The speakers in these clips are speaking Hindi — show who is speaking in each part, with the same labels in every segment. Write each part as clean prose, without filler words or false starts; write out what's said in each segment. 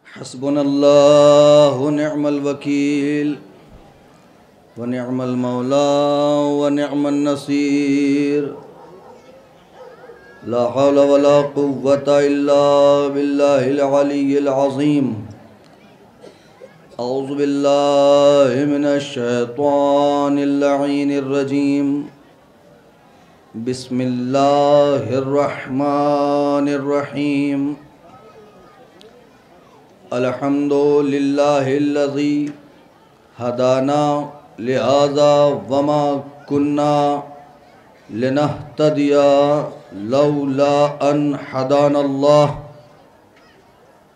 Speaker 1: हस्बुनल्लाहु निअमल वकील व निअमल मौला व निअमन नसीर। ला हौला वला कुव्वता इल्ला बिल्लाहिल अलिय्यिल अज़ीम। औज़ु बिल्लाहि मिनश शैतानिर लईनिर रजीम। बिस्मिल्लाहिर रहमानिर रहीम। अल्हम्दुलिल्लाहिल्लज़ी हदाना लिहाज़ा वमा कुन्ना लिनहतदिया लौला अन हदानल्लाह।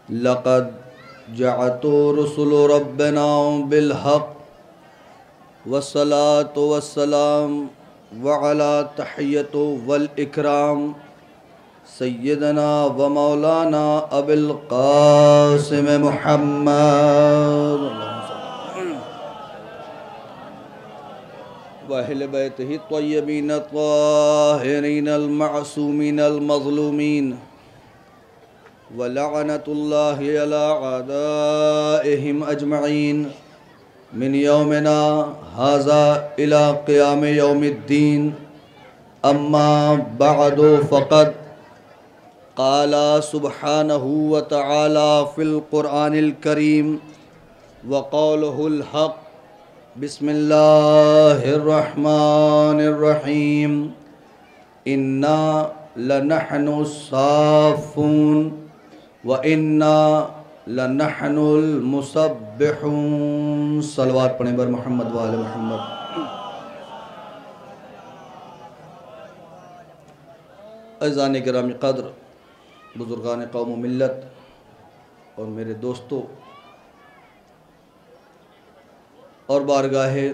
Speaker 1: लक़द जअतु रुसुलु रब्बिना बिलहक़ वस्सलातु वस्सलाम व अला तहियतु वल इकराम सय्यदना व मौलाना अबिल क़ासिम मुहम्मद व अहले बैतिही तय्यबीन ताहिरीन अल मासूमीन अल मज़लूमीन व लअनतुल्लाहि अला अदाइहिम अजमईन मिन यौमिना हाज़ा इला क़ियाम यौमिद्दीन। अम्मा बअदु फ़क़द क़ाला सुब्हानहु व तआला फ़िल क़ुरआनिल करीम व क़ौलुहुल हक़। बिस्मिल्लाहिर रहमानिर रहीम। इन्ना लनहनु साफ़ून व इन्ना लनहनुल मुसब्बिहून। सलवात पढ़ें बर मोहम्मद व आले मोहम्मद। अज़ान गिरामी क़द्र, बुज़ुर्गान कौम मिल्लत और मेरे दोस्तों और बारगाहे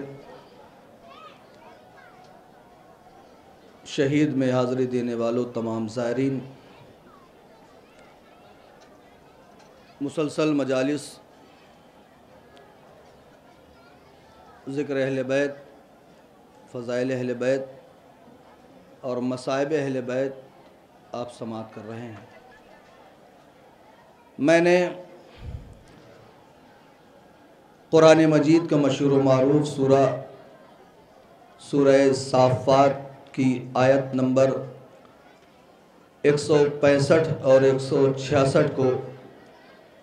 Speaker 1: शहीद में हाज़िरी देने वालों तमाम ज़ायरीन, मुसलसल मजालिस ज़िक्र अहले बैत, फ़ज़ाइल अहले बैत और मसाइब अहले बैत आप समाअत कर रहे हैं। मैंने कुरान मजीद का मशहूर व मारूफ सूरह साफ़ात की आयत नंबर 165 और 166 को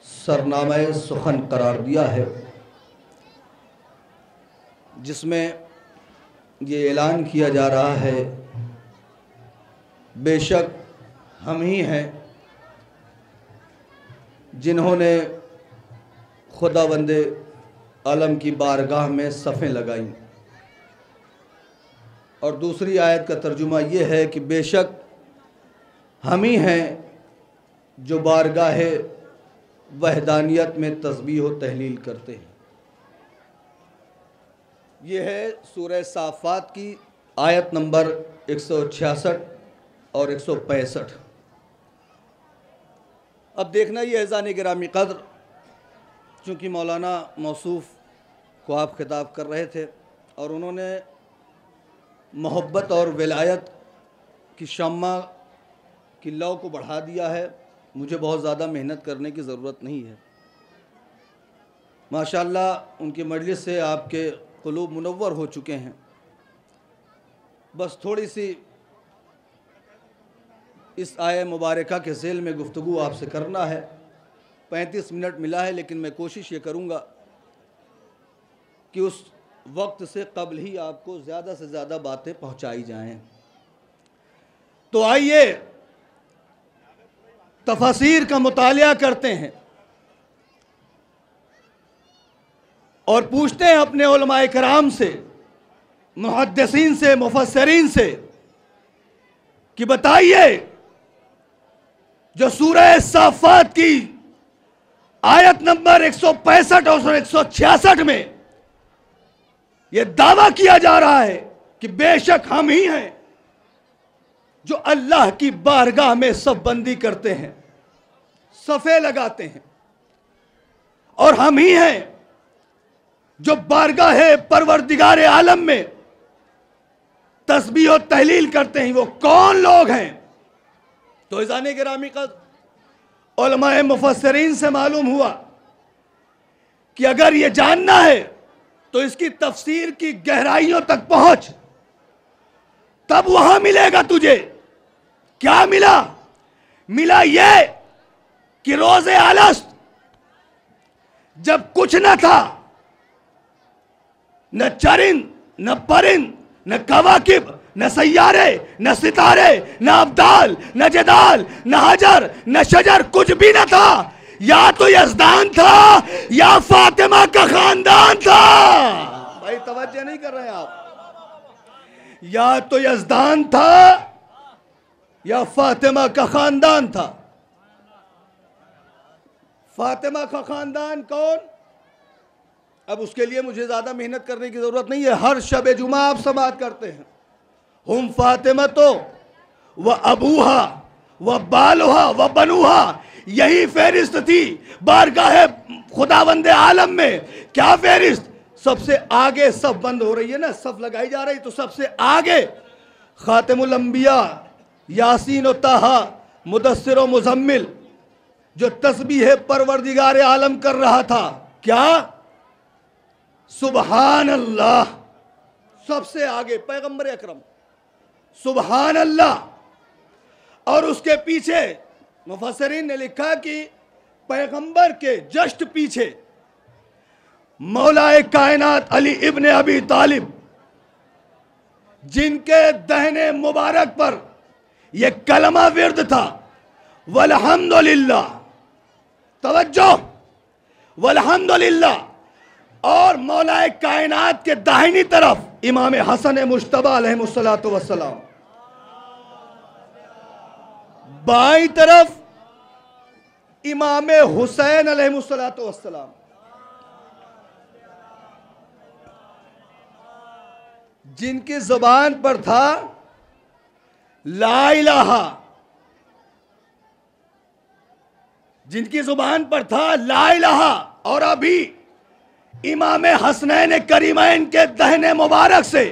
Speaker 1: सरनामा सुखन करार दिया है, जिसमें ये ऐलान किया जा रहा है बेशक हम ही हैं जिन्होंने खुदावंदे आलम की बारगाह में सफ़ें लगाईं। और दूसरी आयत का तर्जुमा ये है कि बेशक हम ही हैं जो बारगाह वहदानियत में तस्बीह व तहलील करते हैं। ये है सूरह साफ़ात की आयत नंबर 166 और 165। अब देखना ये अज़ान गिरामी क़द्र, चूँकि मौलाना मौसूफ़ को आप खिताब कर रहे थे और उन्होंने मोहब्बत और विलायत की शम्मा की लौ को बढ़ा दिया है, मुझे बहुत ज़्यादा मेहनत करने की ज़रूरत नहीं है। माशाअल्लाह उनकी मजलिस से आपके क़ुलूब मुनव्वर हो चुके हैं। बस थोड़ी सी इस आय मुबारका के ज़ेल में गुफ्तगू आपसे करना है। 35 मिनट मिला है, लेकिन मैं कोशिश ये करूँगा कि उस वक्त से कबल ही आपको ज़्यादा से ज़्यादा बातें पहुँचाई जाएं। तो आइए तफसीर का मुतालिया करते हैं और पूछते हैं अपने उलमाए कराम से, मुहद्दिसीन से, मुफस्सिरीन से कि बताइए जो सूरह साफ़ात की आयत नंबर 165 और 166 में यह दावा किया जा रहा है कि बेशक हम ही हैं जो अल्लाह की बारगाह में सब बंदी करते हैं, सफ़े लगाते हैं, और हम ही हैं जो बारगाह परवरदिगार आलम में तस्बीह और तहलील करते हैं। वो कौन लोग हैं? तो इज़ान गिरामी का उलमाए मुफस्सिरीन से मालूम हुआ कि अगर ये जानना है तो इसकी तफसीर की गहराइयों तक पहुंच, तब वहां मिलेगा तुझे। क्या मिला? मिला ये कि रोज़े अलस्त जब कुछ न था, न चरिंद न परिंद न कवाकिब न सैयारे न सितारे न अब्दाल न जदाल न हजर न शजर, कुछ भी न था। या तो यज़दान था या फातिमा का खानदान था। भाई तवज्जो नहीं कर रहे आप। या तो यज़दान था या फातिमा का खानदान था। फातिमा का खानदान कौन? अब उसके लिए मुझे ज्यादा मेहनत करने की जरूरत नहीं है, हर शब जुमा आप समाअत करते हैं। हुम फातिमा तो व अबूहा व बालुहा व बनूहा, यही फहरिस्त थी बारगाह खुदावंदे आलम में। क्या फहरिस्त? सबसे आगे, सब बंद हो रही है ना, सब लगाई जा रही, तो सबसे आगे खातिमुल अंबिया यासीन व ताहा मुदस्सिर व मुजम्मिल, जो तस्बीह परवरदिगार आलम कर रहा था। क्या? सुबहान अल्लाह। सबसे आगे पैगंबर अकरम, सुबहान अल्लाह। और उसके पीछे मुफस्सिरीन ने लिखा कि पैगंबर के जस्ट पीछे मौलाए कायनात अली इब्ने अबी तालिब, जिनके दहने मुबारक पर यह कलमा विर्द था, वल्हम्दुलिल्लाह, तवज्जो, वल्हम्दुलिल्लाह। और मौलाए कायनात के दाहिनी तरफ इमाम हसन मुश्तबा अलैहिस्सलातु वस्सलाम, बाईं तरफ इमाम हुसैन अलैहिस्सलातु वस्सलाम। जिनकी जुबान पर था ला इलाहा, जिनकी जुबान पर था ला इलाहा, और अभी इमाम हसनैन करीमैन के दहने मुबारक से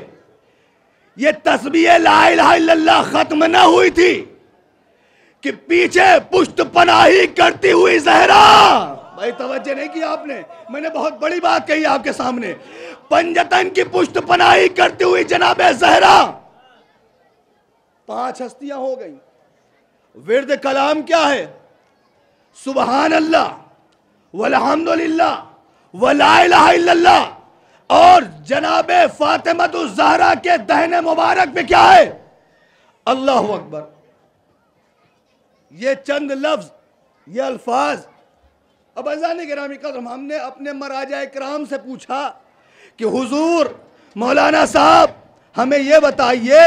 Speaker 1: ये तस्बीह ला इलाहा इल्लल्लाह खत्म न हुई थी कि पीछे पुष्ट पनाही करती हुई जहरा। भाई तवज्जो नहीं की आपने, मैंने बहुत बड़ी बात कही आपके सामने। पंजतन की पुष्ट पनाही करती हुई जनाबे जहरा। 5 हस्तियां हो गई। विर्द कलाम क्या है? सुबहान अल्लाह वल्हम्दुलिल्लाह वला इलाहा इल्लल्लाह। और जनाबे फातिमतुज़ ज़हरा के दहने मुबारक में क्या है? अल्लाहु अकबर। ये चंद लफ्ज, ये अल्फाज। अब अज़ान गिरामी कदर, हमने अपने मराजा इकराम से पूछा कि हुजूर मौलाना साहब हमें ये बताइए,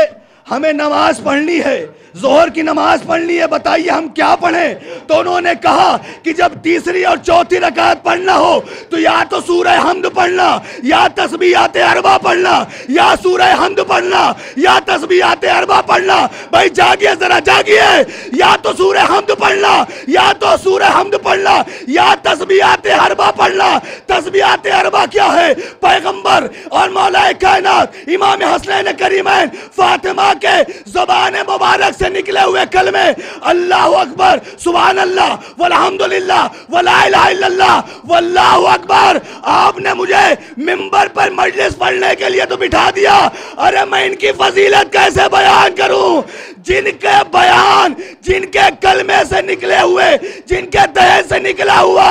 Speaker 1: हमें नमाज पढ़नी है, जोहर की नमाज पढ़नी है, बताइए हम क्या पढ़ें? तो उन्होंने कहा कि जब तीसरी और चौथी रकात पढ़ना हो तो या तो सूरह हमद पढ़ना, या तस्बीहात अरबा पढ़ना, या सूरह हमद पढ़ना, या तस्बीहात अरबा पढ़ना। भाई जागिए जरा, जागिए। या तो सूरह हमद पढ़ना, या तो सूरह हमद पढ़ना, या तस्बीहात अरबा पढ़ना। तस्बीहात अरबा क्या है? पैगंबर और मौलाए कायनात इमाम हसनैन करीमैन फातिमा के ज़बान मुबारक से निकले हुए कलमे अल्लाहु अकबर, सुभान अल्लाह, वल्हम्दुलिल्लाह, वला इलाहा इल्लल्लाह, वल्लाहु अकबर। आपने मुझे मिंबर पर मजलिस पढ़ने के लिए तो बिठा दिया, अरे मैं इनकी फजीलत कैसे बयान करूं? जिनके बयान, जिनके कलमे से निकले हुए, जिनके दहन से निकला हुआ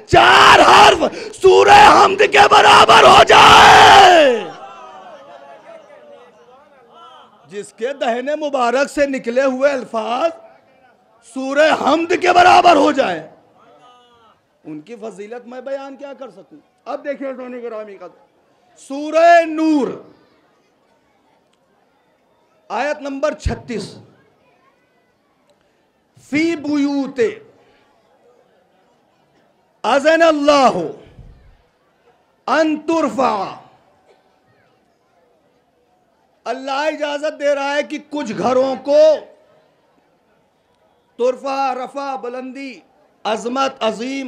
Speaker 1: 4 हर्फ सूरह हमद के बराबर हो जाए, जिसके दहने मुबारक से निकले हुए अल्फाज सूरह हमद के बराबर हो जाए, उनकी फजीलत मैं बयान क्या कर सकूं? अब देखिए सोनी गिरामी का सूरह नूर आयत नंबर 36, फी बुयूते अज़न अल्लाह अन तुरफा। अल्लाह इजाजत दे रहा है कि कुछ घरों को तुरफा, रफा, बुलंदी, अजमत, अजीम,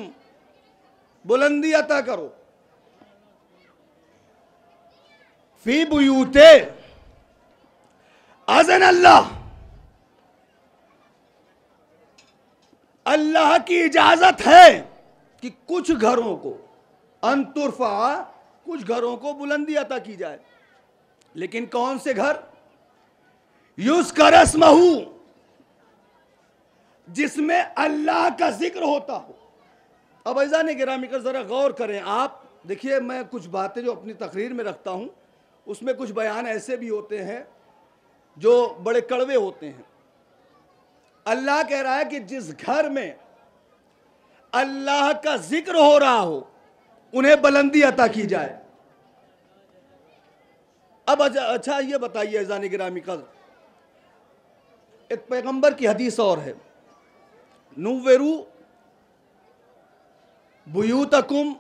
Speaker 1: बुलंदी अता करो। फी बुयूते अज़न अल्लाह, अल्लाह की इजाजत है कि कुछ घरों को, अंतुरफा, कुछ घरों को बुलंदी अता की जाए। लेकिन कौन से घर? युज़्करस्महू, जिसमें अल्लाह का जिक्र होता हो। अब अज़ान गिरामी का जरा गौर करें आप। देखिए, मैं कुछ बातें जो अपनी तकरीर में रखता हूं उसमें कुछ बयान ऐसे भी होते हैं जो बड़े कड़वे होते हैं। अल्लाह कह रहा है कि जिस घर में अल्लाह का जिक्र हो रहा हो उन्हें बुलंदी अता की जाए। अब अच्छा ये बताइए अज़ान गिरामी का, एक पैगंबर की हदीस और है, नुव्विरू बुयूतकुम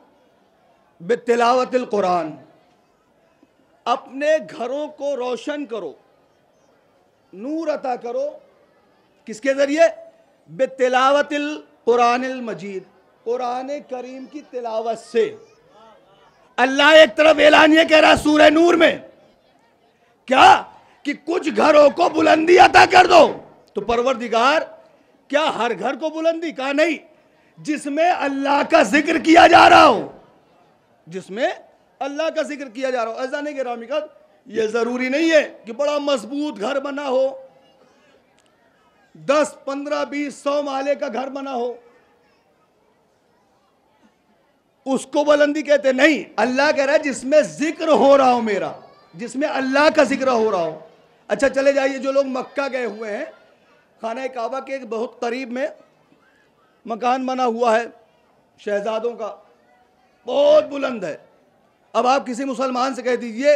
Speaker 1: बितिलावतिल कुरान, अपने घरों को रोशन करो, नूर अता करो, किसके जरिए? बितिलावतिल कुरानिल मजीद, कुरान करीम की तिलावत से। अल्लाह एक तरफ ऐलान ये कह रहा है सूरह नूर में, क्या कि कुछ घरों को बुलंदी अता कर दो। तो परवरदिगार क्या हर घर को बुलंदी? कहा नहीं, जिसमें अल्लाह का जिक्र किया जा रहा हो, जिसमें अल्लाह का जिक्र किया जा रहा हो। अज़ान गिरामी का, यह जरूरी नहीं है कि बड़ा मजबूत घर बना हो, 10, 15, 20, 100 माले का घर बना हो, उसको बुलंदी कहते नहीं। अल्लाह कह रहा है जिसमें जिक्र हो रहा हो मेरा, जिसमें अल्लाह का जिक्र हो रहा हो। अच्छा चले जाइए, जो लोग मक्का गए हुए हैं, खाना काबा के एक बहुत करीब में मकान बना हुआ है शहजादों का, बहुत बुलंद है। अब आप किसी मुसलमान से कह दीजिए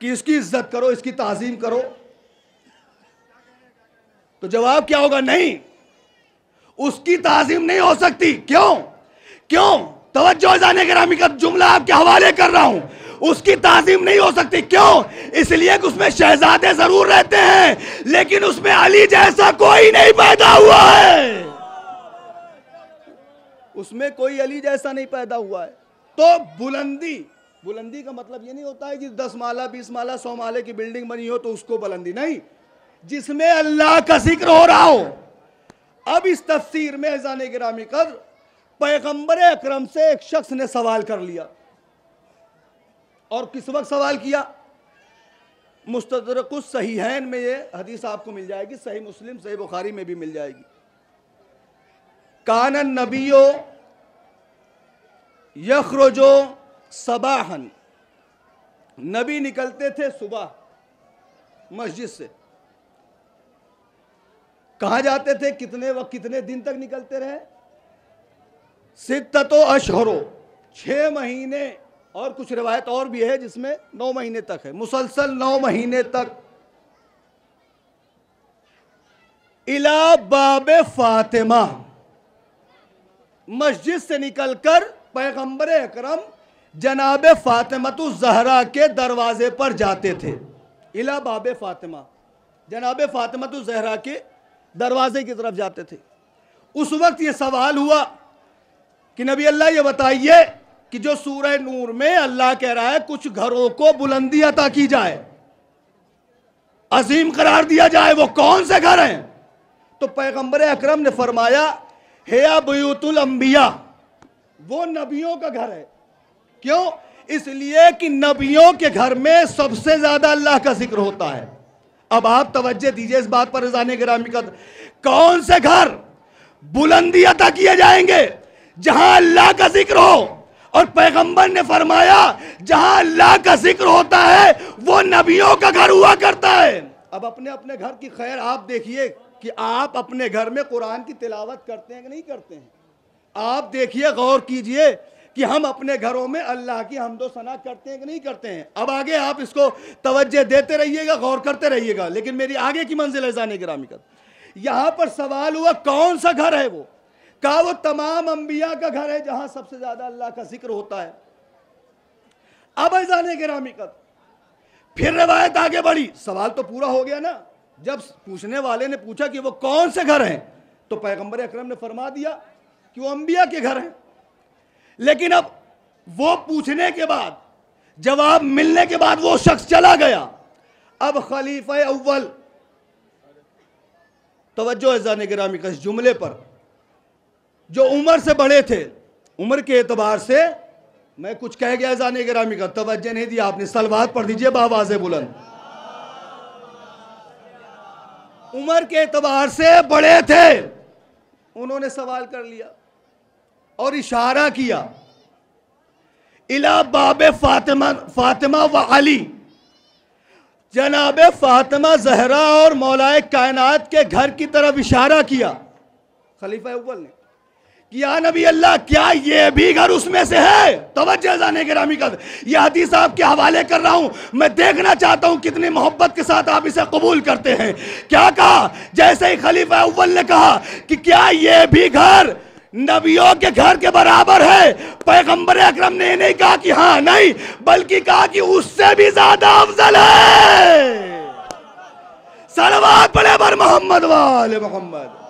Speaker 1: कि इसकी इज्जत करो, इसकी ताजीम करो, तो जवाब क्या होगा? नहीं, उसकी ताजीम नहीं हो सकती। क्यों? तवज्जो जाने गिरामी का जुमला आपके हवाले कर रहा हूं, उसकी ताजीम नहीं हो सकती। क्यों? इसलिए कि उसमें शहजादे जरूर रहते हैं लेकिन उसमें अली जैसा कोई नहीं पैदा हुआ है, उसमें कोई अली जैसा नहीं पैदा हुआ है। तो बुलंदी का मतलब ये नहीं होता है कि 10 माला 20 माला 100 माले की बिल्डिंग बनी हो तो उसको बुलंदी नहीं, जिसमें अल्लाह का जिक्र हो रहा हो। अब इस तफसीर में अज़ान गिरामी कर, पैगंबर अकरम से एक शख्स ने सवाल कर लिया, और किस वक्त सवाल किया? मुस्तदरकुस सहीहैन में ये हदीस आपको मिल जाएगी, सही मुस्लिम, सही बुखारी में भी मिल जाएगी। कानन नबियो यखरुजो सबाहन, नबी निकलते थे सुबह मस्जिद से। कहां जाते थे? कितने वक्त, कितने दिन तक निकलते रहे? सित्ततो अशहरो, 6 महीने, और कुछ रिवायत और भी है जिसमें 9 महीने तक है, मुसलसल 9 महीने तक। इला बाबे फातिमा, मस्जिद से निकलकर पैगंबर अकरम जनाबे फातिमतु ज़हरा के दरवाजे पर जाते थे। इला बाबे फातिमा, जनाबे फातिमतु ज़हरा के दरवाजे की तरफ जाते थे। उस वक्त ये सवाल हुआ कि नबी अल्लाह ये बताइए कि जो सूरह नूर में अल्लाह कह रहा है कुछ घरों को बुलंदी अता की जाए, अजीम करार दिया जाए, वो कौन से घर हैं? तो पैगंबर अकरम ने फरमाया, हिया बुयूतुल अंबिया, वो नबियों का घर है। क्यों? इसलिए कि नबियों के घर में सबसे ज्यादा अल्लाह का जिक्र होता है। अब आप तवज्जो दीजिए इस बात पर, ज़ाने गिरामी का, कौन से घर बुलंदी अता किए जाएंगे? जहां अल्लाह का जिक्र हो। और पैगंबर ने फरमाया जहां अल्लाह का जिक्र होता है वो नबियों का घर हुआ करता है। अब अपने अपने घर की खैर आप देखिए कि आप अपने घर में कुरान की तिलावत करते हैं कि नहीं करते हैं। आप देखिए, गौर कीजिए कि हम अपने घरों में अल्लाह की हम्दो सना करते हैं कि नहीं करते हैं। अब आगे आप इसको तवज्जो देते रहिएगा, गौर करते रहिएगा, लेकिन मेरी आगे की मंजिल है ज़ाने गिरामी का। यहां पर सवाल हुआ कौन सा घर है वो? कहा वो तमाम अंबिया का घर है जहां सबसे ज्यादा अल्लाह का जिक्र होता है। अब ज़ाने गिरामी का फिर रवायत आगे बढ़ी, सवाल तो पूरा हो गया ना। जब पूछने वाले ने पूछा कि वो कौन से घर हैं, तो पैगंबर अकरम ने फरमा दिया कि वो अंबिया के घर हैं। लेकिन अब वो पूछने के बाद, जवाब मिलने के बाद वो शख्स चला गया। अब खलीफा अव्वल, तवज्जो ज़ाने गिरामी का इस जुमले पर, जो उम्र से बड़े थे, उम्र के एतबार से मैं कुछ कह गया जाने गिरामी का, तवज्जो नहीं दिया आपने। सलवात पढ़ दीजिए बावाज़े बुलंद। उम्र के एतबार से बड़े थे, उन्होंने सवाल कर लिया और इशारा किया इला बाबे फातिमा व अली, जनाबे फातिमा जहरा और मौलाए कायनात के घर की तरफ इशारा किया खलीफा अव्वल ने कि या नबी अल्लाह, क्या ये भी घर उसमें से है? तवज्जो जाने गिरामी का, ये हदीस आपके हवाले कर रहा हूं, मैं देखना चाहता हूं कितनी मोहब्बत के साथ आप इसे कबूल करते हैं। क्या कहा? जैसे ही खलीफा अव्वल ने कहा कि क्या ये भी घर नबियों के घर के बराबर है, पैगंबर अकरम ने नहीं कहा कि हाँ नहीं, बल्कि कहा कि उससे भी ज्यादा अफजल है। सलवात पढ़े बर मोहम्मद वाले मोहम्मद।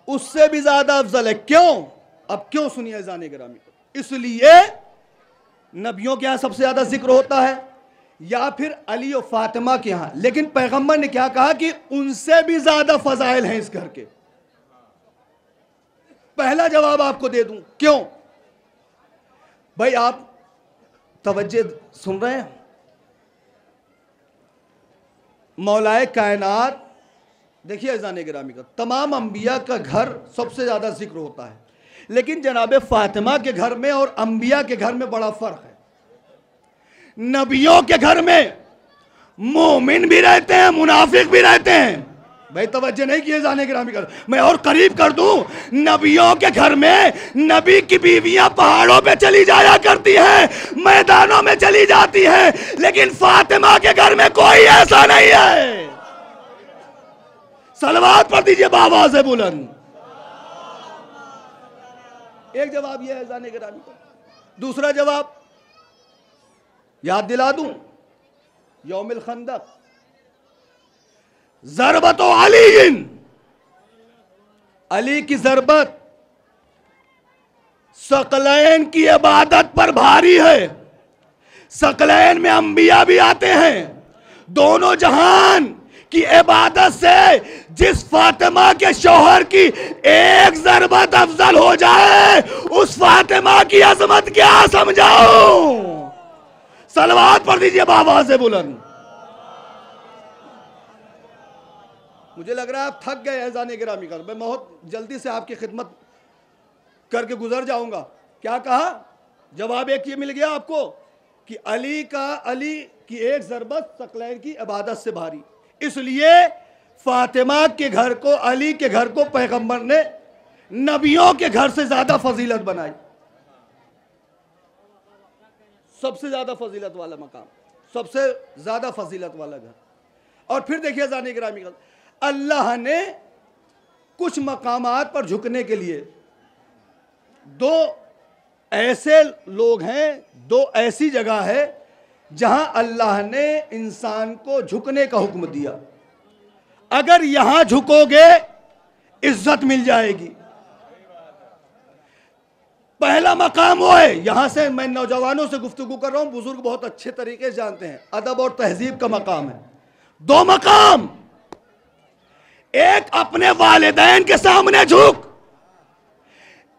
Speaker 1: उससे भी ज्यादा अफजल है। क्यों? अब क्यों सुनिए जाने गिरामी को। इसलिए नबियों के यहां सबसे ज्यादा जिक्र होता है या फिर अली और फातिमा के यहां, लेकिन पैगंबर ने क्या कहा कि उनसे भी ज्यादा फजाइल हैं इस घर के। पहला जवाब आपको दे दूं, क्यों भाई? आप तवज्जो सुन रहे हैं? मौलाए कायनात, देखिए अज़ान गिरामी का, तमाम अंबिया का घर सबसे ज्यादा जिक्र होता है, लेकिन जनाबे फातिमा के घर में और अंबिया के घर में बड़ा फर्क है। नबियों के घर में मोमिन भी रहते हैं, मुनाफिक भी रहते हैं। भाई तवज्जो नहीं किए जाने गिरामी का, मैं और करीब कर दूं, नबियों के घर में नबी की बीवियां पहाड़ों पे चली जाया करती हैं, मैदानों में चली जाती हैं, लेकिन फातिमा के घर में कोई ऐसा नहीं है। सलवात पढ़ दीजिए बावाज़े बुलंद। एक जवाब यह है जाने गिरामी का। दूसरा जवाब याद दिला दूं, यौमिल खंदक, ज़रबतो अलीन, अली की ज़रबत सकलैन की इबादत पर भारी है। सकलैन में अंबिया भी आते हैं। दोनों जहान की इबादत से जिस फातिमा के शौहर की एक ज़रबत अफजल हो जाए, उस फातिमा की अजमत क्या समझाऊं? सलवात पढ़ दीजिए बावाज़े बुलंद। मुझे लग रहा है आप थक गए हैं जाने गिरामी का, मैं बहुत जल्दी से आपकी खिदमत करके गुजर जाऊंगा। क्या कहा? जवाब एक ये मिल गया आपको कि अली की एक ज़रबत सकलैन की इबादत से भारी, इसलिए फातिमा के घर को, अली के घर को पैगंबर ने नबियों के घर से ज्यादा फजीलत बनाई। सबसे ज्यादा फजीलत वाला मकाम, सबसे ज्यादा फजीलत वाला घर। और फिर देखिए जाने गिरामी का, अल्लाह ने कुछ मकामात पर झुकने के लिए दो ऐसे लोग हैं, दो ऐसी जगह है जहां अल्लाह ने इंसान को झुकने का हुक्म दिया। अगर यहां झुकोगे इज्जत मिल जाएगी। पहला मकाम वो है, यहां से मैं नौजवानों से गुफ्तगू कर रहा हूं, बुजुर्ग बहुत अच्छे तरीके से जानते हैं, अदब और तहजीब का मकाम है। दो मकाम, एक अपने वालिदैन के सामने झुक,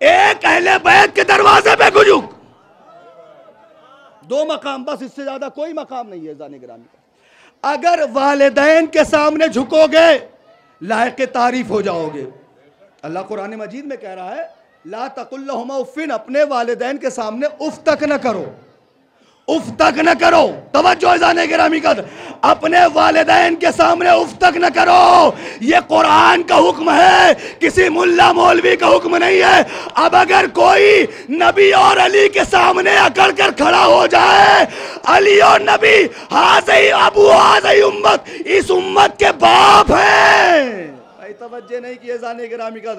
Speaker 1: एक अहले बैत के दरवाजे पे झुक। दो मकाम, बस इससे ज्यादा कोई मकाम नहीं है जाने गिरामी का। अगर वालिदैन के सामने झुकोगे लायक तारीफ हो जाओगे। अल्लाह कुरान मजीद में कह रहा है, ला तकुल लहुमा उफ़्फ़िन, अपने वालिदैन के सामने उफ तक न करो, उफ तक न करो। तवज्जो जाने गिरामी का, अपने वालिदैन के सामने उफ तक न करो। ये कुरान का हुक्म है, किसी मुल्ला मौलवी का हुक्म नहीं है। अब अगर कोई नबी और अली के सामने अकड़ कर खड़ा हो जाए, अली और नबी हाज़ी अबू हाज़ी उम्मत, इस उम्मत के बाप हैं। तवज्जो नहीं किए जाने गिरामी का,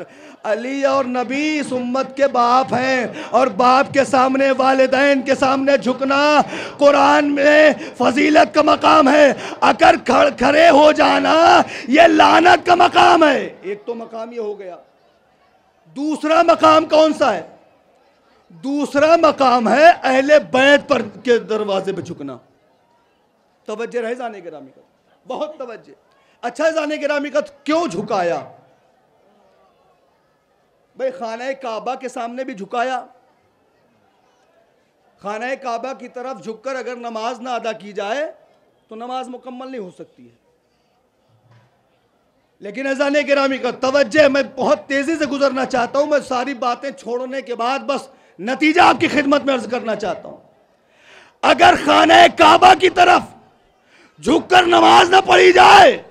Speaker 1: अली और नबी इस उम्मत के बाप हैं, और बाप के सामने, वालिदैन के सामने झुकना कुरान में फजीलत का मकाम है। अगर खड़े हो जाना ये लानत का मकाम है। एक तो मकाम ये हो गया। दूसरा मकाम कौन सा है? दूसरा मकाम है अहले बैत पर के दरवाजे पे झुकना। तवज्जो रहे जाने गिरामी का, बहुत तवज्जो। अच्छा जाने गिरामी का, क्यों झुकाया? भाई खाना काबा के सामने भी झुकाया, खाना काबा की तरफ झुककर अगर नमाज ना अदा की जाए तो नमाज मुकम्मल नहीं हो सकती है। लेकिन अज़ान गिरामी का तवज्जो, मैं बहुत तेजी से गुजरना चाहता हूं, मैं सारी बातें छोड़ने के बाद बस नतीजा आपकी खिदमत में अर्ज करना चाहता हूं। अगर खाना काबा की तरफ झुककर नमाज ना पढ़ी जाए,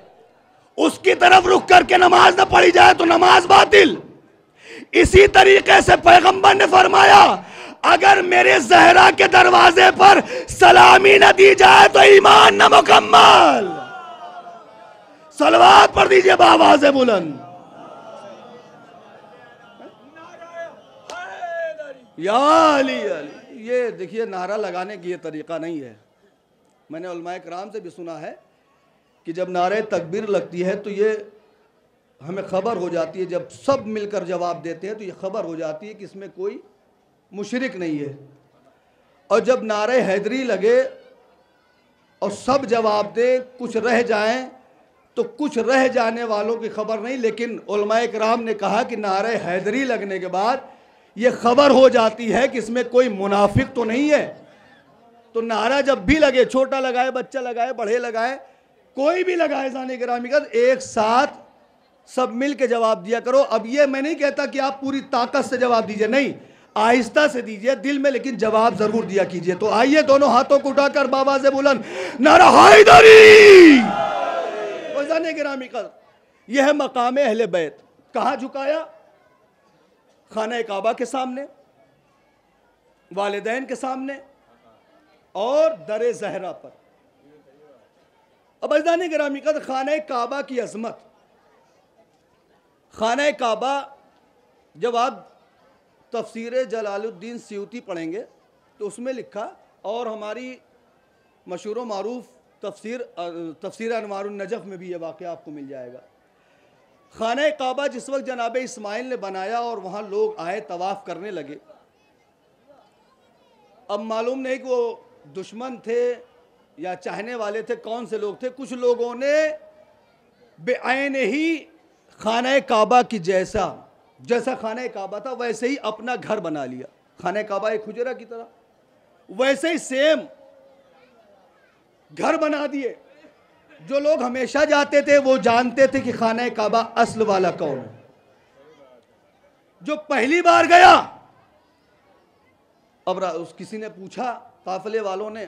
Speaker 1: उसकी तरफ रुक करके नमाज ना पढ़ी जाए तो नमाज बातिल। इसी तरीके से पैगंबर ने फरमाया, अगर मेरे ज़हरा के दरवाजे पर सलामी न दी जाए तो ईमान न मुकम्मल। सलवात पढ़ दीजिए बावाज़े बुलंद, या अली अली। ये देखिए, नारा लगाने की ये तरीका नहीं है। मैंने उलमाए कराम से भी सुना है कि जब नारे तकबीर लगती है तो ये हमें खबर हो जाती है, जब सब मिलकर जवाब देते हैं तो ये खबर हो जाती है कि इसमें कोई मुशरिक नहीं है। और जब नारे हैदरी लगे और सब जवाब दे, कुछ रह जाएं तो कुछ रह जाने वालों की खबर नहीं। लेकिन उलमाए कराम ने कहा कि नारे हैदरी लगने के बाद ये खबर हो जाती है कि इसमें कोई मुनाफिक तो नहीं है। तो नारा जब भी लगे, छोटा लगाए, बच्चा लगाए, बड़े लगाए, कोई भी लगाए, जाने गिरामी का, एक साथ सब मिल के जवाब दिया करो। अब ये मैं नहीं कहता कि आप पूरी ताकत से जवाब दीजिए, नहीं, आहिस्ता से दीजिए दिल में, लेकिन जवाब जरूर दिया कीजिए। तो आइए दोनों हाथों को उठाकर बावाज़े बुलंद नारा हैदरी। जाने गिरामी का यह है मकाम अहले बैत। कहां झुकाया? खाना काबा के सामने, वालिदैन के सामने और दरे ज़हरा पर। अब अज़ीज़ान गिरामी का खाना काबा की अजमत, खाना काबा जब आप तफसीर जलालुद्दीन सियूती पढ़ेंगे तो उसमें लिखा, और हमारी मशहूर मारूफ तफसीर अनवारुन नजफ़ में भी ये वाक़या आपको मिल जाएगा। खाना काबा जिस वक्त जनाब इस्माइल ने बनाया और वहाँ लोग आए, तवाफ़ करने लगे। अब मालूम नहीं कि वो दुश्मन थे या चाहने वाले थे, कौन से लोग थे। कुछ लोगों ने बेआईन ही खाना काबा की जैसा खाना काबा था वैसे ही अपना घर बना लिया। खाना काबा एक हुजरा की तरह, वैसे ही सेम घर बना दिए। जो लोग हमेशा जाते थे वो जानते थे कि खाना काबा असल वाला कौन है। जो पहली बार गया, अब उस किसी ने पूछा, काफिले वालों ने,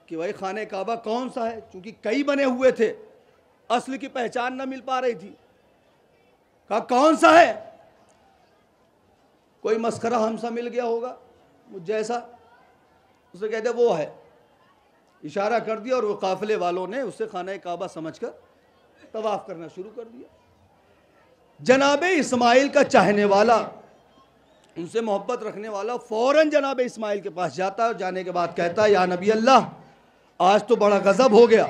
Speaker 1: कि भाई खाना काबा कौन सा है, क्योंकि कई बने हुए थे, असल की पहचान ना मिल पा रही थी। कहा कौन सा है? कोई मस्खरा हमसा मिल गया होगा मुझ जैसा, उसे कहते वो है, इशारा कर दिया और वो काफिले वालों ने उससे खाना काबा समझकर तवाफ करना शुरू कर दिया। जनाब इस्माइल का चाहने वाला, उनसे मोहब्बत रखने वाला फौरन जनाब इस्माइल के पास जाता है। जाने के बाद कहता है, या नबी अल्लाह, आज तो बड़ा गजब हो गया,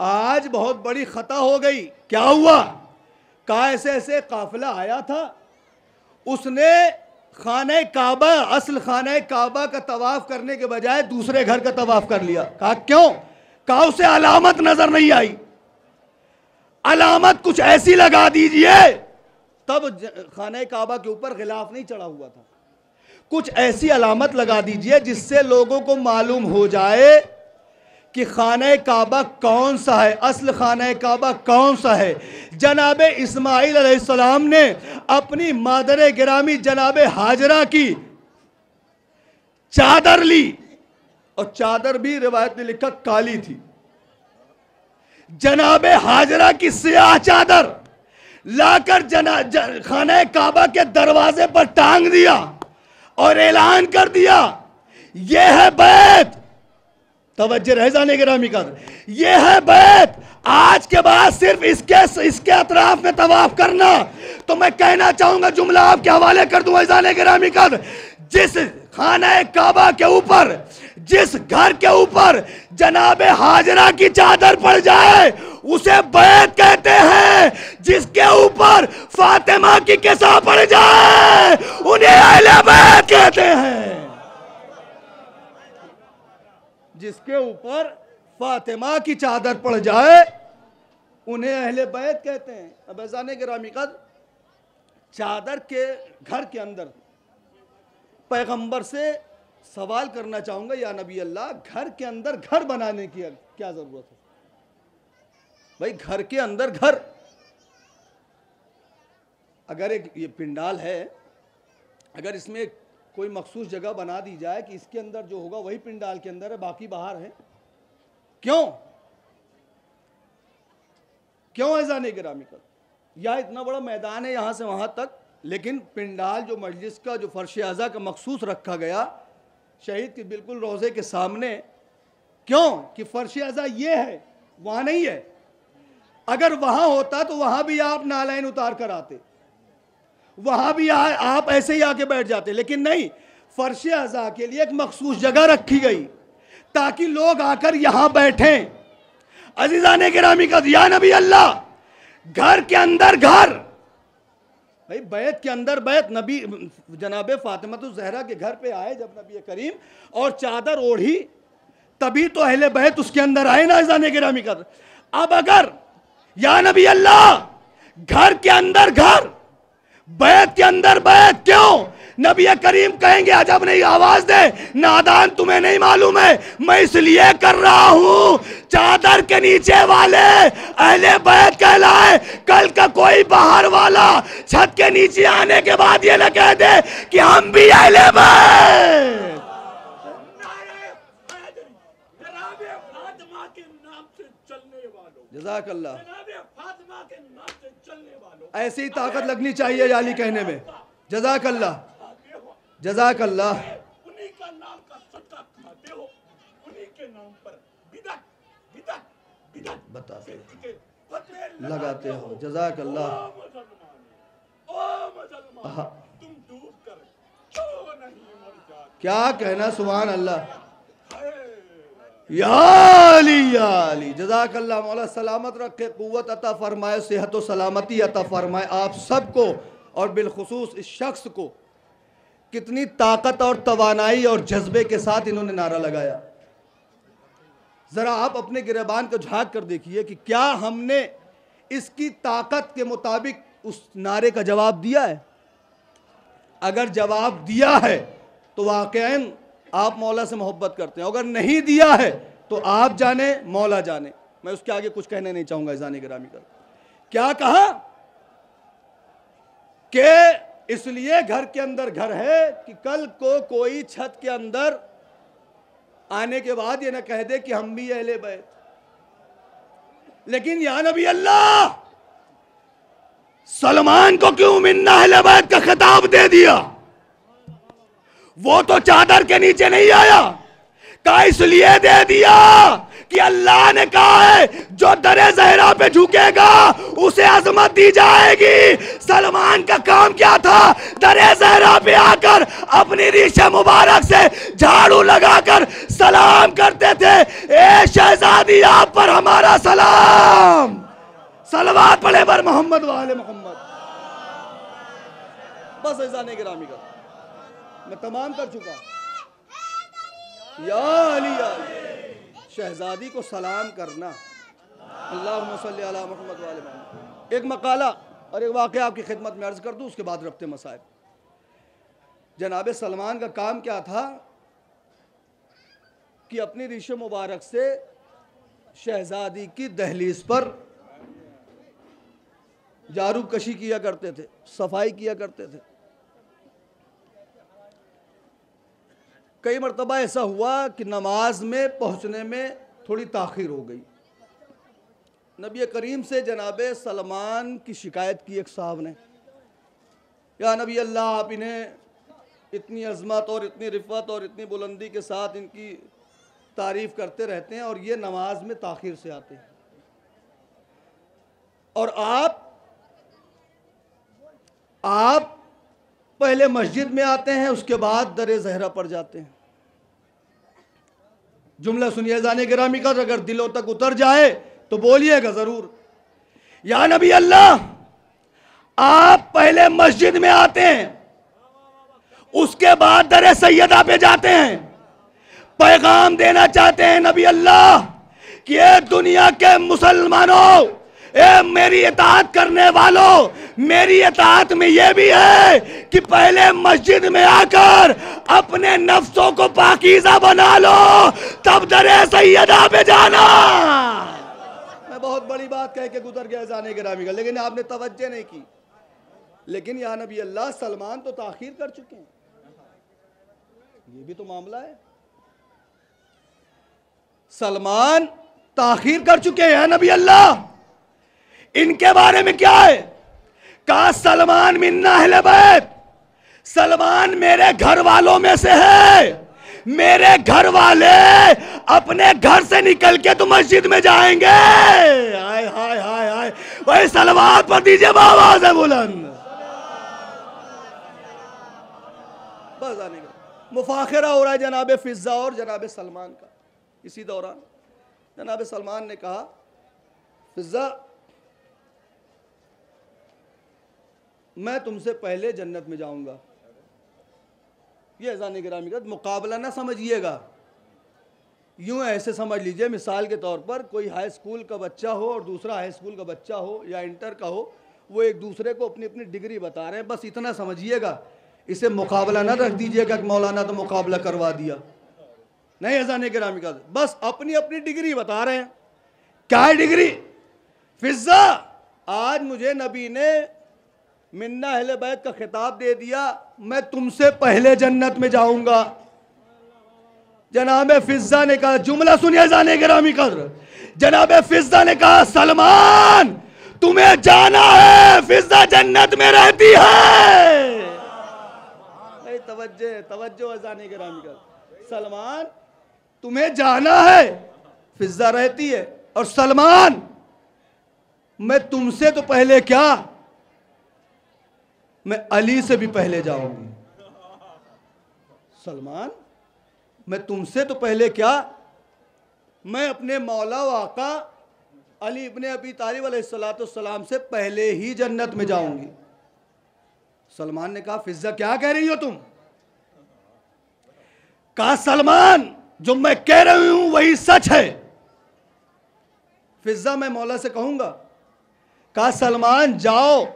Speaker 1: आज बहुत बड़ी खता हो गई। क्या हुआ? कहा ऐसे ऐसे काफिला आया था, उसने खाना काबा, असल खाना काबा का तवाफ करने के बजाय दूसरे घर का तवाफ कर लिया। कहा क्यों? कहा उसे अलामत नजर नहीं आई, अलामत कुछ ऐसी लगा दीजिए। तब खाना काबा के ऊपर गिलाफ नहीं चढ़ा हुआ था, कुछ ऐसी अलामत लगा दीजिए जिससे लोगों को मालूम हो जाए कि खाना काबा कौन सा है, असल खाना काबा कौन सा है। जनाब इस्माइल अलैहिस्सलाम ने अपनी मादर गिरामी जनाब हाजरा की चादर ली, और चादर भी रिवायत में लिखा काली थी। जनाब हाजरा की सियाह चादर लाकर खाना काबा के दरवाजे पर टांग दिया और ऐलान कर दिया, यह है बैत। तवज्जो रहे जाने गिरामी का, ये है बैत, आज के बाद सिर्फ इसके अतराफ में तवाफ करना। तो मैं कहना चाहूंगा, जुमला आपके हवाले कर दूंगा जाने गिरामी का, जिस खाना काबा के ऊपर, जिस घर के ऊपर जनाब हाजरा की चादर पड़ जाए उसे बैत कहते हैं। जिसके ऊपर फातिमा की किसा पड़ जाए उन्हें अहले बैत कहते हैं। जिसके ऊपर फातिमा की चादर पड़ जाए उन्हें अहले बैत कहते हैं। अब जाने गिरामी का चादर के घर के अंदर पैगंबर से सवाल करना चाहूंगा, या नबी अल्लाह, घर के अंदर घर बनाने की क्या जरूरत है? भाई घर के अंदर घर, अगर एक ये पिंडाल है, अगर इसमें कोई मखसूस जगह बना दी जाए कि इसके अंदर जो होगा वही पिंडाल के अंदर है, बाकी बाहर है, क्यों ऐसा गिरामी कर? यह इतना बड़ा मैदान है यहां से वहां तक, लेकिन पिंडाल जो मजलिस का जो फर्श आज़ा का मखसूस रखा गया शहीद के बिल्कुल रोज़े के सामने, क्यों कि फर्श आज़ा ये है, वहां नहीं है। अगर वहां होता तो वहां भी आप नालाइन उतार कर आते, वहां भी आप ऐसे ही आके बैठ जाते, लेकिन नहीं, फर्श आज़ा के लिए एक मखसूस जगह रखी गई ताकि लोग आकर यहां बैठें। अजीज़ाने गिरामी का या नबी अल्लाह, घर के अंदर घर, भाई बैत के अंदर बैत। नबी जनाबे फातिमा ज़हरा के घर पे आए जब नबी करीम, और चादर ओढ़ी, तभी तो अहले बैत उसके अंदर आए ना। अजीज़ाने गिरामी का, अब अगर या नबी अल्लाह घर के अंदर घर, बैत के अंदर बैत, क्यों? नबी करीम कहेंगे अजब नहीं, आवाज दे नादान, तुम्हें नहीं मालूम है मैं इसलिए कर रहा हूं चादर के नीचे वाले अहले बैत कहलाए। कल का कोई बाहर वाला छत के नीचे आने के बाद ये न कह दे कि हम भी अहले बैत। जज़ाकल्लाह, ऐसी ताकत लगनी चाहिए याली कहने में। जज़ाकल्लाह, जज़ाकल्लाह।
Speaker 2: उन्हीं का नाम का सदका खाते हो, उन्हीं के नाम पर बिदअत
Speaker 1: बताते लगाते हो। जज़ाकल्लाह।
Speaker 2: तुम डूब कर क्यों नहीं मर जाते?
Speaker 1: क्या कहना, सुभान अल्लाह। या अली जज़ाकल्लाह। मौला सलामत रखे, कुव्वत अता फरमाए, सेहत व सलामती अता फरमाए आप सबको, और बिलखुसूस इस शख्स को। कितनी ताकत और तवानाई और जज्बे के साथ इन्होंने नारा लगाया। जरा आप अपने गिरबान को झांक कर देखिए कि क्या हमने इसकी ताकत के मुताबिक उस नारे का जवाब दिया है। अगर जवाब दिया है तो वाकईन आप मौला से मोहब्बत करते हैं, अगर नहीं दिया है तो आप जाने मौला जाने। मैं उसके आगे कुछ कहने नहीं चाहूंगा। जाने गिरामी कर क्या कहा कि इसलिए घर के अंदर घर है कि कल को कोई छत के अंदर आने के बाद ये ना कह दे कि हम भी अहले बैत। लेकिन या नबी अल्लाह, सलमान को क्यों मिन्ना अहले बैत का खिताब दे दिया? वो तो चादर के नीचे नहीं आया, का इसलिए दे दिया कि अल्लाह ने कहा है जो दरे ज़हरा पे झुकेगा उसे अजमत दी जाएगी। सलमान का काम क्या था? दरे ज़हरा पे आकर अपनी रीशे मुबारक से झाड़ू लगाकर सलाम करते थे, ए शहजादी आप पर हमारा सलाम, सलवात पढ़े पर मोहम्मद वाले मोहम्मद। बस ऐसा नहीं गिरामी का मैं तमाम कर चुका। या अली शहजादी को सलाम करना, अल्लाहुम्मा सल्ली अला मुहम्मद वाले मोहम्मद। एक मकाला और एक वाक़या आपकी खिदमत में अर्ज़ कर दूँ, उसके बाद रब्ते मसाइब। जनाब सलमान का काम क्या था कि अपनी रीशे मुबारक से शहजादी की दहलीज पर जारू कशी किया करते थे, सफाई किया करते थे। कई मरतबा ऐसा हुआ कि नमाज में पहुंचने में थोड़ी ताख़ीर हो गई। नबी करीम से जनाबे सलमान की शिकायत की एक साहब ने, या नबी अल्लाह आप इन्हें इतनी अज़मत और इतनी रिफ़त और इतनी बुलंदी के साथ इनकी तारीफ़ करते रहते हैं और ये नमाज में ताख़ीर से आते हैं, और आप पहले मस्जिद में आते हैं, उसके बाद दरे ज़हरा पर जाते हैं। जुमला सुनिए जाने गिरामी का, अगर दिलों तक उतर जाए तो बोलिएगा ज़रूर। या नबी अल्लाह, आप पहले मस्जिद में आते हैं, उसके बाद दरे सैयदा पे जाते हैं, पैगाम देना चाहते हैं नबी अल्लाह कि ये दुनिया के मुसलमानों, मेरी इताअत करने वालों, मेरी इताअत में यह भी है कि पहले मस्जिद में आकर अपने नफ्सों को पाकीज़ा बना लो, तब दरे सैयदा पे जाना। मैं बहुत बड़ी बात कह के गुजर गया जाने के रामी का, लेकिन आपने तवज्जो नहीं की। लेकिन या नबी अल्लाह, सलमान तो ताखीर कर चुके हैं, ये भी तो मामला है। सलमान ताखीर कर चुके हैं नबी अल्लाह, इनके बारे में क्या है? कहा सलमान मिन्ना अहले बैत, सलमान मेरे घर वालों में से है। मेरे घर वाले अपने घर से निकल के तो मस्जिद में जाएंगे। हाय हाय हाय हाय, वही सलवात पर दीजिए आवाज है बुलंद। बस आने का मुफाखरा हो रहा है जनाब फिजा और जनाब सलमान का। इसी दौरान जनाब सलमान ने कहा, फिजा मैं तुमसे पहले जन्नत में जाऊंगा। ये अज़ान गिरामी का मुकाबला ना समझिएगा, यूं ऐसे समझ लीजिए, मिसाल के तौर पर कोई हाई स्कूल का बच्चा हो और दूसरा हाई स्कूल का बच्चा हो या इंटर का हो, वो एक दूसरे को अपनी अपनी डिग्री बता रहे हैं, बस इतना समझिएगा। इसे मुकाबला ना रख दीजिएगा कि मौलाना तो मुकाबला करवा दिया, नहीं अज़ान गिरामी का, बस अपनी अपनी डिग्री बता रहे हैं। क्या है डिग्री? फिजा, आज मुझे नबी ने मिन्ना अहले बैत का खिताब दे दिया, मैं तुमसे पहले जन्नत में जाऊंगा। जनाब फिजा ने कहा, जुमला सुनिए जाने गिरामी कद्र, जनाब फिजा ने कहा सलमान तुम्हें जाना है, फिजा जन्नत में रहती है। नहीं तवज्जो तवज्जो अज़ान गिरामी कद्र, सलमान तुम्हें जाना है, फिजा रहती है, और सलमान मैं तुमसे तो पहले क्या, मैं अली से भी पहले जाऊंगी। सलमान मैं तुमसे तो पहले क्या, मैं अपने मौला व आका अली इब्ने अबी तालिब अलैहिस्सलाम से पहले ही जन्नत में जाऊंगी। सलमान ने कहा, फिजा क्या कह रही हो तुम? कहा सलमान जो मैं कह रही हूं वही सच है। फिजा मैं मौला से कहूंगा। कहा सलमान जाओ,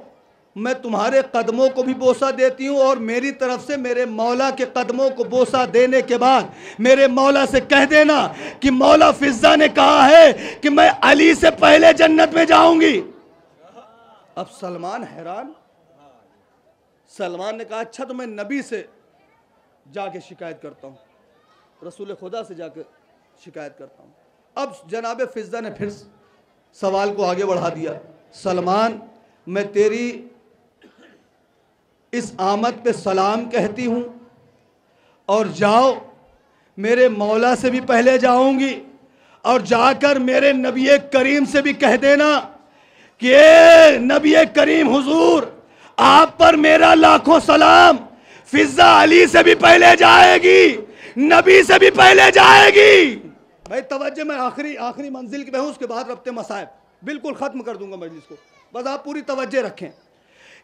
Speaker 1: मैं तुम्हारे कदमों को भी बोसा देती हूं, और मेरी तरफ से मेरे मौला के कदमों को बोसा देने के बाद मेरे मौला से कह देना कि मौला फिजा ने कहा है कि मैं अली से पहले जन्नत में जाऊंगी। अब सलमान हैरान। सलमान ने कहा, अच्छा तो मैं नबी से जाके शिकायत करता हूं, रसूल खुदा से जाकर शिकायत करता हूं। अब जनाब फिजा ने फिर सवाल को आगे बढ़ा दिया, सलमान मैं तेरी इस आमद पे सलाम कहती हूं, और जाओ मेरे मौला से भी पहले जाऊंगी, और जाकर मेरे नबी करीम से भी कह देना कि नबी करीम हुजूर आप पर मेरा लाखों सलाम। फिजा अली से भी पहले जाएगी, नबी से भी पहले जाएगी। भाई तवज्जो, मैं आखिरी मंजिल पे हूं, उसके बाद रब्ते मसाइब बिल्कुल खत्म कर दूंगा मजलिस को, बस आप पूरी तवज्जो रखें।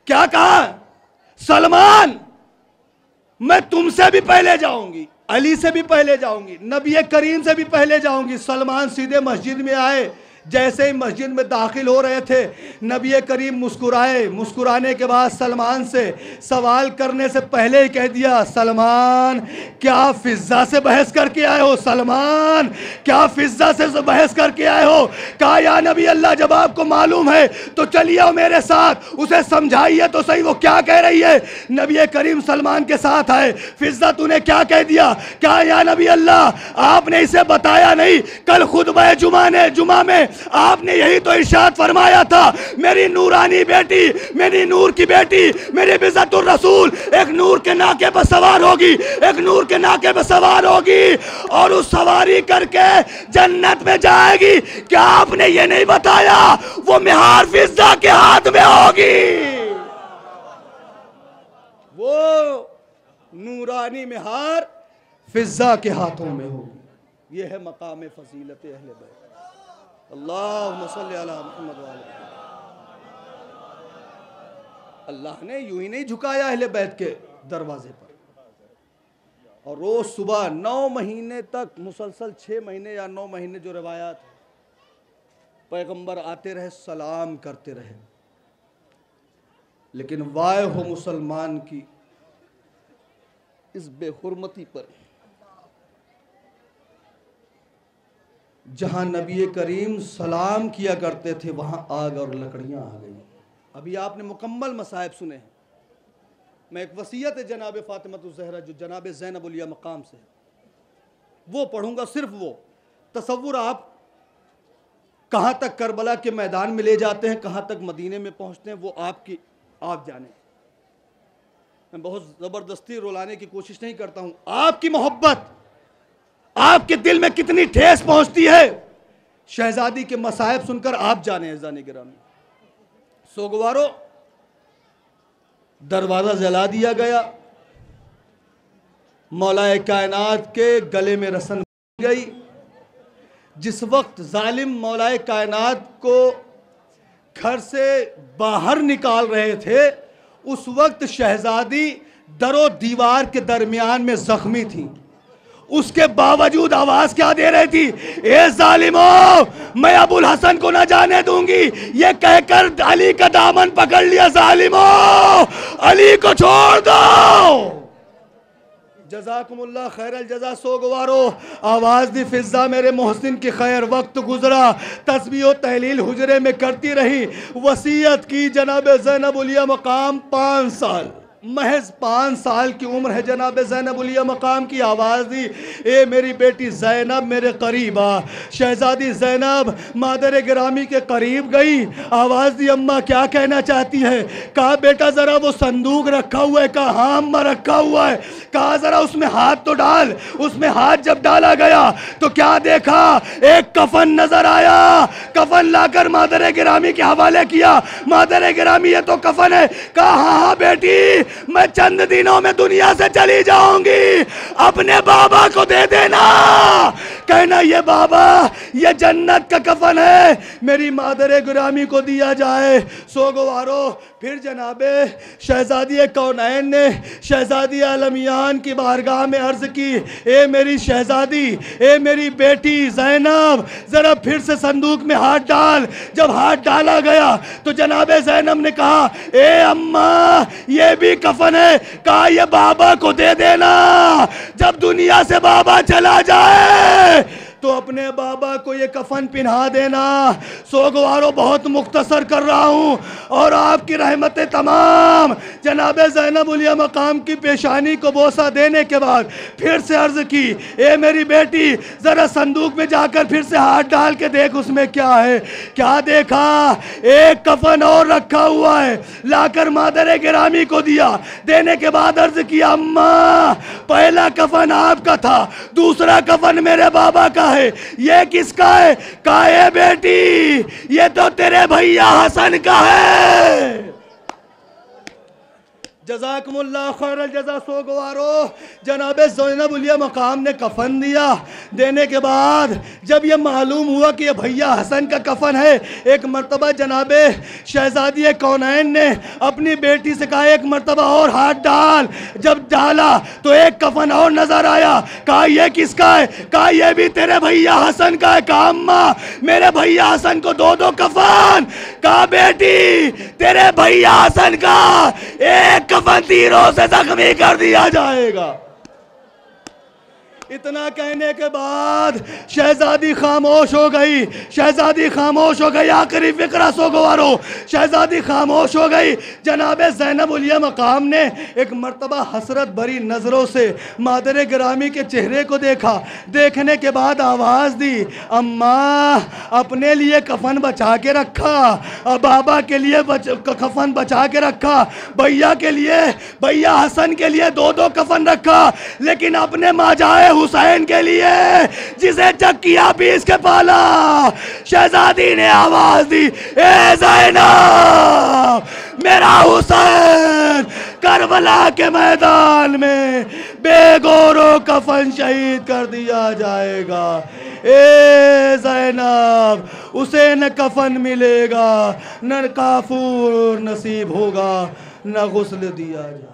Speaker 1: क्या कहा? सलमान मैं तुमसे भी पहले जाऊंगी, अली से भी पहले जाऊंगी, नबी करीम से भी पहले जाऊंगी। सलमान सीधे मस्जिद में आए, जैसे ही मस्जिद में दाखिल हो रहे थे नबी करीम मुस्कुराए, मुस्कुराने के बाद सलमान से सवाल करने से पहले ही कह दिया, सलमान क्या फिजा से बहस करके आए हो? सलमान क्या फिजा से बहस करके आए हो? कहा या नबी अल्लाह जब आपको मालूम है तो चलिए मेरे साथ, उसे समझाइए तो सही वो क्या कह रही है। नबी करीम सलमान के साथ आए। फिजा तूने क्या कह दिया? क्या या नबी अल्लाह आपने इसे बताया नहीं, कल खुतबा जुमा में आपने यही तो इरशाद फरमाया था, मेरी नूरानी बेटी, मेरी नूर की बेटी, मेरी बिज़्ज़तुर रसूल एक नूर के नाके पर सवार होगी, एक नूर के नाके पर सवार होगी और उस सवारी करके जन्नत में जाएगी। क्या आपने ये नहीं बताया वो मिहार फिजा के हाथ में होगी? वो नूरानी मिहार फिजा के हाथों में होगी। ये है मकाम फजीलत अहले बैत। अल्लाहुम्मा सल्ली अला मुहम्मद व अला। अल्लाह ने यूं ही नहीं झुकाया अहले बैत के दरवाजे पर, और रोज सुबह 9 महीने तक मुसलसल 6 महीने या 9 महीने जो रिवायात पैगंबर आते रहे, सलाम करते रहे, लेकिन वाय हो मुसलमान की इस बेहुरमती पर। जहां नबी करीम सलाम किया करते थे वहां आग और लकड़ियां आ गई। अभी आपने मुकम्मल मसाइब सुने हैं। मैं एक वसीयत है जनाब फातिमतुज़ ज़हरा जो जनाब ज़ैनब उलिया मकाम से, वो पढ़ूंगा, सिर्फ वो। तसव्वुर आप कहाँ तक करबला के मैदान में ले जाते हैं, कहाँ तक मदीने में पहुँचते हैं, वो आप जाने। मैं बहुत ज़बरदस्ती रुलाने की कोशिश नहीं करता हूँ। आपकी मोहब्बत आपके दिल में कितनी ठेस पहुँचती है, शहजादी के मसाइब सुनकर आप जाने। अज़ान गिरामी, सोगवारो, दरवाज़ा जला दिया गया, मौलाए कायनात के गले में रसन गई। जिस वक्त जालिम मौलाए कायनात को घर से बाहर निकाल रहे थे, उस वक्त शहजादी दरो दीवार के दरमियान में जख्मी थी। उसके बावजूद आवाज क्या दे रही थी, ए जालिमो, मैं अबुल हसन को न जाने दूंगी। ये कहकर अली का दामन पकड़ लिया, जालिमो अली को छोड़ दो। जज़ाकुमुल्लाह खैरल जज़ा। सोगवारो, आवाज़ दी फिज़ा मेरे मोहसिन की खैर। वक्त गुजरा, तस्बीह व तहलील हुजरे में करती रही। वसीयत की जनाब ज़ैनब उलिया मकाम 5 साल, महज 5 साल की उम्र है जनाब ज़ैनब उलिया मकाम की। आवाज़ दी, ए मेरी बेटी ज़ैनब मेरे करीब आ। शहजादी ज़ैनब मादर गिरामी के करीब गई। आवाज़ दी, अम्मा क्या कहना चाहती है? कहा बेटा ज़रा वो संदूक रखा हुआ है। कहा हाँ अम्मा रखा हुआ है। कहा ज़रा उसमें हाथ तो डाल। उसमें हाथ जब डाला गया तो क्या देखा, एक कफन नजर आया। कफन लाकर मादर गिरामी के हवाले किया। मादर गिरामी, ये तो कफन है। कहा हाँ हाँ बेटी, मैं चंद दिनों में दुनिया से चली जाऊंगी, अपने बाबा को दे देना। कहना ये बाबा, ये जन्नत का कफन है, मेरी मादर गिरामी को दिया जाए। सोगवारो, फिर जनाबे शहजादी कौनैन ने शहजादी आलमियान की बारगाह में अर्ज की, ए मेरी शहजादी, ए मेरी बेटी ज़ैनब, जरा फिर से संदूक में हाथ डाल। जब हाथ डाला गया तो जनाबे ज़ैनब ने कहा, ए अम्मा ये भी कफन है। कहा ये बाबा को दे देना, जब दुनिया से बाबा चला जाए तो अपने बाबा को ये कफन पिन्हा देना। सोगवारो, बहुत मुख्तसर कर रहा हूँ और आपकी रहमतें तमाम। जनाबे ज़ैनब उलिया मकाम की पेशानी को बोसा देने के बाद फिर से अर्ज की, ए मेरी बेटी, ज़रा संदूक में जाकर फिर से हाथ डाल के देख उसमें क्या है। क्या देखा, एक कफन और रखा हुआ है। लाकर मादर गिरामी को दिया। देने के बाद अर्ज किया, अम्मा पहला कफन आपका था, दूसरा कफन मेरे बाबा का है, ये किसका है? कहा है बेटी, ये तो तेरे भैया हसन का है। जज़ाकुमुल्लाह खैरल जज़ा। सोगवारो, जनाबे ज़ैनब उलिया मकाम ने कफन दिया। देने के बाद जब ये मालूम हुआ कि ये भैया हसन का कफन है, एक मर्तबा जनाबे शहजादी कौनैन ने अपनी बेटी से कहा, एक मर्तबा और हाथ डाल। जब डाला तो एक कफन और नजर आया। कहा ये किसका है? कहा ये भी तेरे भैया हसन का है। कहा अम्मा मेरे भैया हसन को 2-2 कफन। कहा बेटी, तेरे भैया हसन का एक कफन तीरों से जख्मी कर दिया जाएगा। इतना कहने के बाद शहजादी खामोश हो गई। शहजादी खामोश हो गई। आखिरी फिक्रा सोगवारो, शहजादी खामोश हो गई। जनाबे ज़ैनब उलिया मकाम ने एक मर्तबा हसरत भरी नज़रों से मादर गिरामी के चेहरे को देखा। देखने के बाद आवाज़ दी, अम्मा अपने लिए कफन बचा के रखा, और बाबा के लिए कफन बचा के रखा, भैया के लिए, भैया हसन के लिए 2-2 कफन रखा, लेकिन अपने माजाए हुसैन के लिए जिसे चक्किया पीस के पाला। शहजादी ने आवाज दी, ए ज़ैनब मेरा हुसैन करबला के मैदान में बेगौरो कफन शहीद कर दिया जाएगा। ए ज़ैनब, उसे न कफन मिलेगा, न काफूर नसीब होगा, न गुस्ल दिया जाएगा।